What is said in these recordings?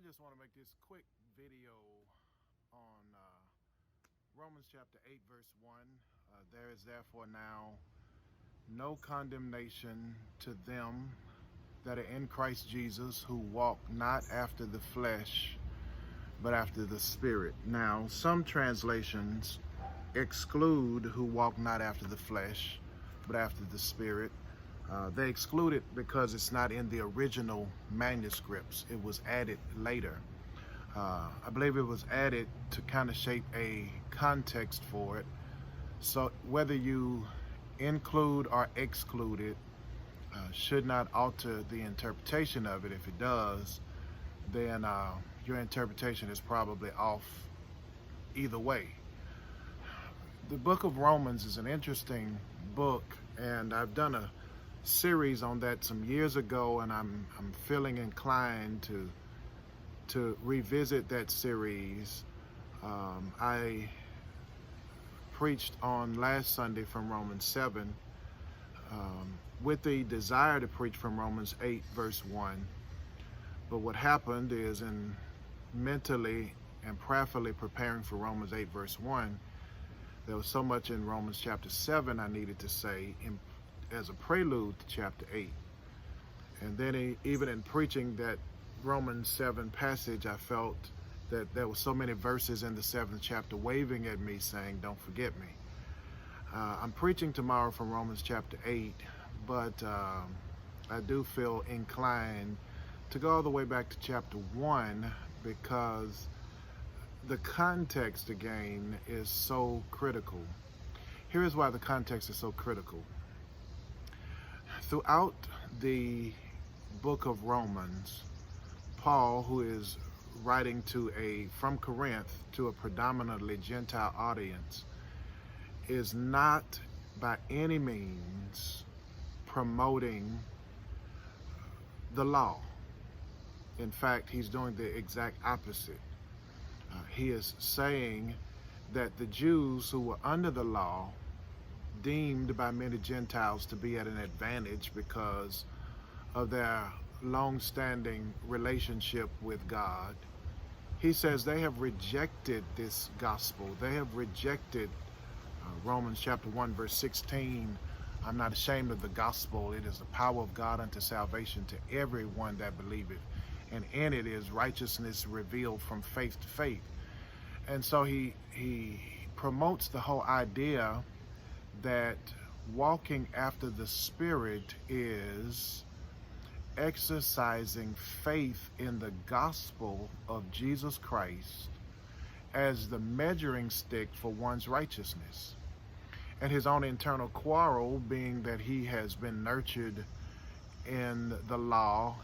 just want to make this quick video on Romans chapter 8 verse 1. There is therefore now no condemnation to them that are in Christ Jesus, who walk not after the flesh but after the Spirit. Now some translations exclude who walk not after the flesh but after the Spirit. They exclude it because it's not in the original manuscripts. It was added later. I believe it was added to kind of shape a context for it. So whether you include or exclude it should not alter the interpretation of it. If it does, then your interpretation is probably off either way. The book of Romans is an interesting book, and I've done a series on that some years ago, and I'm feeling inclined to revisit that series. I preached on last Sunday from Romans 7 with the desire to preach from Romans 8 verse 1. But what happened is, in mentally and prayerfully preparing for Romans 8 verse 1, there was so much in Romans chapter 7 I needed to say as a prelude to chapter 8. And then even in preaching that Romans 7 passage, I felt that there were so many verses in the 7th chapter waving at me saying, don't forget me. I'm preaching tomorrow from Romans chapter 8, but I do feel inclined to go all the way back to chapter 1, because the context again is so critical. Here is why the context is so critical. Throughout the book of Romans, Paul, who is writing from Corinth to a predominantly Gentile audience, is not by any means promoting the law. In fact, he's doing the exact opposite. He is saying that the Jews who were under the law, deemed by many Gentiles to be at an advantage because of their long-standing relationship with God, he says they have rejected this gospel. They have rejected Romans chapter 1 verse 16. I'm not ashamed of the gospel. It is the power of God unto salvation to everyone that believeth, and in it is righteousness revealed from faith to faith. And so he promotes the whole idea that walking after the Spirit is exercising faith in the gospel of Jesus Christ as the measuring stick for one's righteousness. And his own internal quarrel being that he has been nurtured in the law.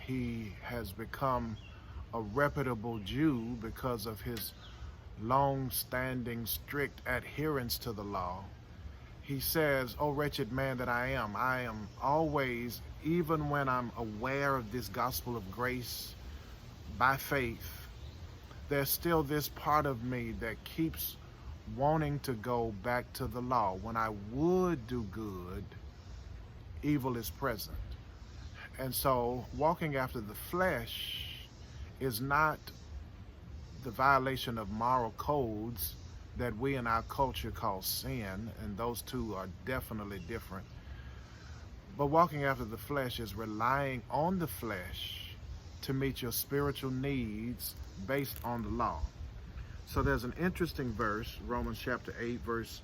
He has become a reputable Jew because of his long-standing strict adherence to the law. He says, "O wretched man that I am always, even when I'm aware of this gospel of grace by faith, there's still this part of me that keeps wanting to go back to the law. When I would do good, evil is present." And so walking after the flesh is not the violation of moral codes that we in our culture call sin, and those two are definitely different. But walking after the flesh is relying on the flesh to meet your spiritual needs based on the law. So there's an interesting verse, Romans chapter 8 verse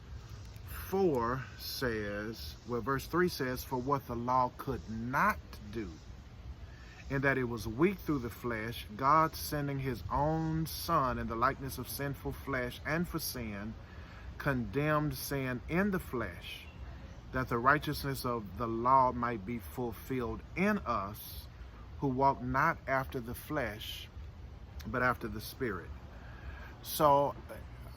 4 says, verse 3 says, "For what the law could not do, in that it was weak through the flesh, God sending his own Son in the likeness of sinful flesh, and for sin, condemned sin in the flesh, that the righteousness of the law might be fulfilled in us, who walk not after the flesh, but after the Spirit." So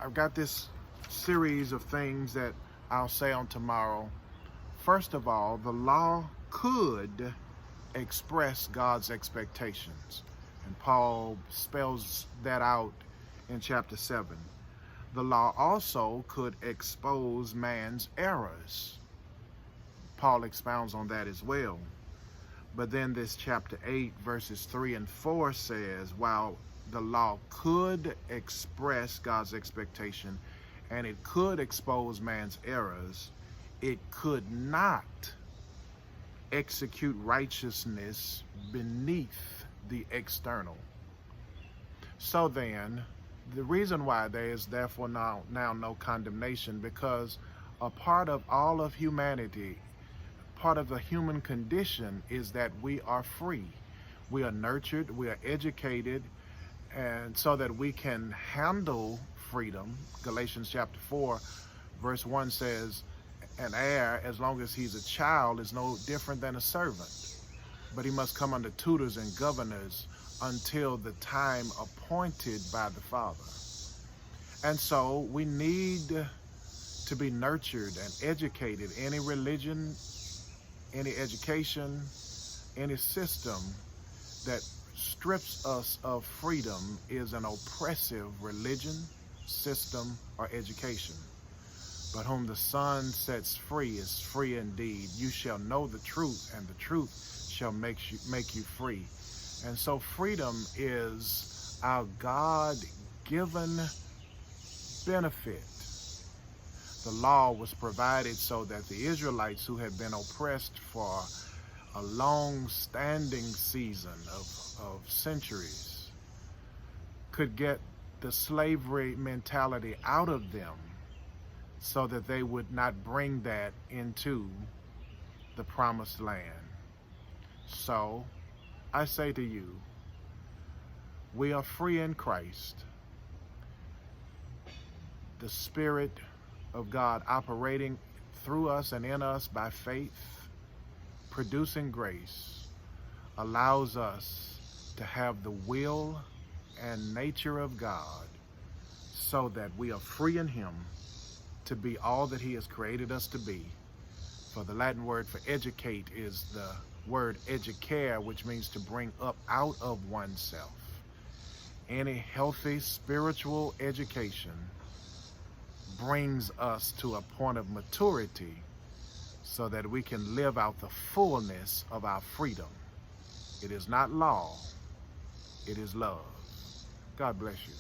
I've got this series of things that I'll say on tomorrow. First of all, the law could express God's expectations, and Paul spells that out in chapter 7. The law also could expose man's errors. Paul expounds on that as well. But then this chapter 8, verses 3 and 4 says, while the law could express God's expectation and it could expose man's errors, it could not execute righteousness beneath the external. So then, the reason why there is therefore now no condemnation, because a part of all of humanity, part of the human condition, is that we are free. We are nurtured, we are educated, and so that we can handle freedom. Galatians chapter 4, verse 1 says, an heir, as long as he's a child, is no different than a servant, but he must come under tutors and governors until the time appointed by the Father. And so we need to be nurtured and educated. Any religion, any education, any system that strips us of freedom is an oppressive religion, system, or education. But whom the Son sets free is free indeed. You shall know the truth, and the truth shall make you free. And so freedom is our God-given benefit. The law was provided so that the Israelites, who had been oppressed for a long-standing season of centuries, could get the slavery mentality out of them so that they would not bring that into the promised land. So I say to you, we are free in Christ. The Spirit of God operating through us and in us by faith, producing grace, allows us to have the will and nature of God, so that we are free in Him to be all that He has created us to be. For the Latin word for educate is the word educare, which means to bring up out of oneself. Any healthy spiritual education brings us to a point of maturity so that we can live out the fullness of our freedom. It is not law, it is love. God bless you.